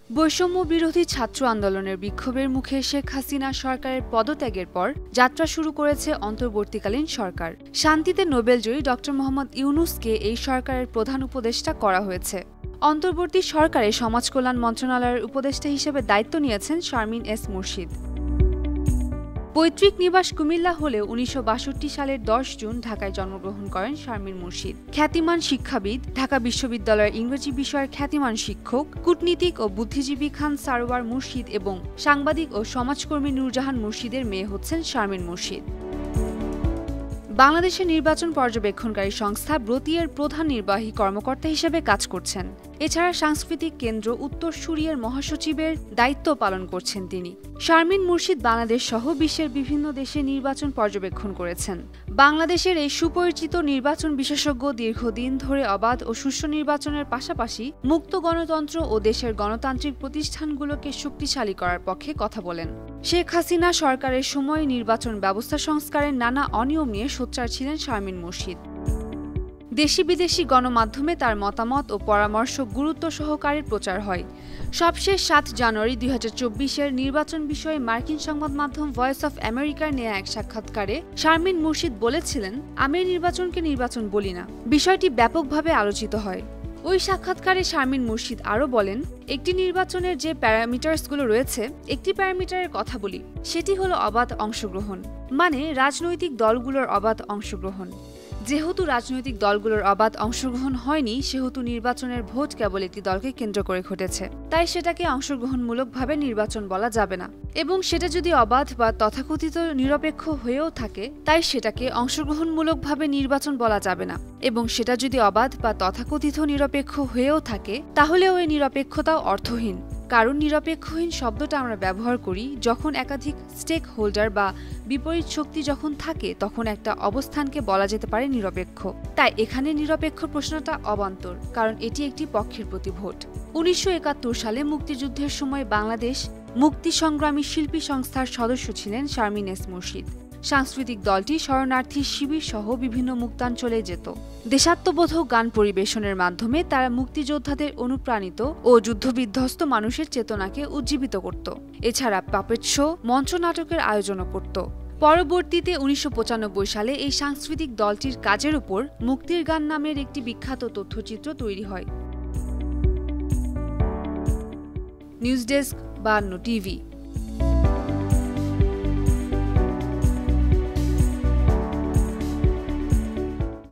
বৈষম্য বিরোধী ছাত্র আন্দোলনের বিক্ষোভের মুখে শেখ হাসিনা সরকারের পদত্যাগের পর যাত্রা শুরু করেছে অন্তর্বর্তীকালীন সরকার। শান্তিতে নোবেলজয়ী ড. মোহাম্মদ ইউনূসকে এই সরকারের প্রধান উপদেষ্টা করা হয়েছে। অন্তর্বর্তী সরকারে সমাজ কল্যাণ মন্ত্রণালয়ের উপদেষ্টা হিসেবে দায়িত্ব নিয়েছেন শারমিন এস মুর্শিদ। পৈতৃক নিবাস কুমিল্লা হলেও ১৯৬২ সালের ১০ জুন ঢাকায় জন্মগ্রহণ করেন শারমিন মুর্শিদ। খ্যাতিমান শিক্ষাবিদ, ঢাকা বিশ্ববিদ্যালয়ের ইংরেজি বিষয়ের খ্যাতিমান শিক্ষক, কূটনীতিক ও বুদ্ধিজীবী খান সারোয়ার মুর্শিদ এবং সাংবাদিক ও সমাজকর্মী নূরজাহান মুর্শিদের মেয়ে হচ্ছেন শারমিন মুর্শিদ। বাংলাদেশের নির্বাচন পর্যবেক্ষণকারী সংস্থা ব্রতীয়ের প্রধান নির্বাহী কর্মকর্তা হিসেবে কাজ করছেন। এছাড়া সাংস্কৃতিক কেন্দ্র উত্তরসূরিয়ার মহাসচিবের দায়িত্ব পালন করছেন তিনি। শারমিন মুর্শিদ বাংলাদেশ সহ বিশ্বের বিভিন্ন দেশে নির্বাচন পর্যবেক্ষণ করেছেন। বাংলাদেশের এই সুপরিচিত নির্বাচন বিশেষজ্ঞ দীর্ঘদিন ধরে অবাধ ও সুষ্ঠু নির্বাচনের পাশাপাশি মুক্ত গণতন্ত্র ও দেশের গণতান্ত্রিক প্রতিষ্ঠানগুলোকে শক্তিশালী করার পক্ষে কথা বলেন। শেখ হাসিনা সরকারের সময় নির্বাচন ব্যবস্থা সংস্কারের নানা অনিয়ম নিয়ে সোচ্চার ছিলেন শারমিন মুর্শিদ। দেশি বিদেশি গণমাধ্যমে তার মতামত ও পরামর্শ গুরুত্ব সহকারে প্রচার হয়। সবশেষ ৭ জানুয়ারি ২০২৪-এর নির্বাচন বিষয়ে মার্কিন সংবাদ মাধ্যম ভয়েস অফ আমেরিকার নেয়া এক সাক্ষাৎকারে শারমিন মুর্শিদ বলেছিলেন, আমি নির্বাচনকে নির্বাচন বলি না। বিষয়টি ব্যাপকভাবে আলোচিত হয়। ওই সাক্ষাৎকারে শারমিন মুর্শিদ আরও বলেন, একটি নির্বাচনের যে প্যারামিটারসগুলো রয়েছে, একটি প্যারামিটারের কথা বলি, সেটি হলো অবাধ অংশগ্রহণ, মানে রাজনৈতিক দলগুলোর অবাধ অংশগ্রহণ। যেহেতু রাজনৈতিক দলগুলোর অবাধ অংশগ্রহণ হয়নি, সেহেতু নির্বাচনের ভোট কেবল একটি দলকে কেন্দ্র করে ঘটেছে, তাই সেটাকে অংশগ্রহণমূলকভাবে নির্বাচন বলা যাবে না। এবং সেটা যদি অবাধ বা তথাকথিত নিরপেক্ষ হয়েও থাকে, তাই সেটাকে অংশগ্রহণমূলকভাবে নির্বাচন বলা যাবে না। এবং সেটা যদি অবাধ বা তথাকথিত নিরপেক্ষ হয়েও থাকে, তাহলেও এই নিরপেক্ষতাও অর্থহীন। কারণ নিরপেক্ষহীন শব্দটা আমরা ব্যবহার করি যখন একাধিক স্টেক হোল্ডার বা বিপরীত শক্তি যখন থাকে, তখন একটা অবস্থানকে বলা যেতে পারে নিরপেক্ষ। তাই এখানে নিরপেক্ষ প্রশ্নটা অবান্তর, কারণ এটি একটি পক্ষের প্রতি ভোট। ১৯৭১ সালে মুক্তিযুদ্ধের সময় বাংলাদেশ মুক্তি সংগ্রামী শিল্পী সংস্থার সদস্য ছিলেন শারমিন এস মুর্শিদ। সাংস্কৃতিক দলটি শরণার্থী শিবির সহ বিভিন্ন মুক্তাঞ্চলে যেত। দেশাত্মবোধক গান পরিবেশনের মাধ্যমে তারা মুক্তিযোদ্ধাদের অনুপ্রাণিত ও যুদ্ধবিধ্বস্ত মানুষের চেতনাকে উজ্জীবিত করত। এছাড়া পাপেট শো, মঞ্চনাটকের আয়োজনও করত। পরবর্তীতে ১৯৯৫ সালে এই সাংস্কৃতিক দলটির কাজের উপর মুক্তির গান নামের একটি বিখ্যাত তথ্যচিত্র তৈরি হয়। News desk ৫২ TV.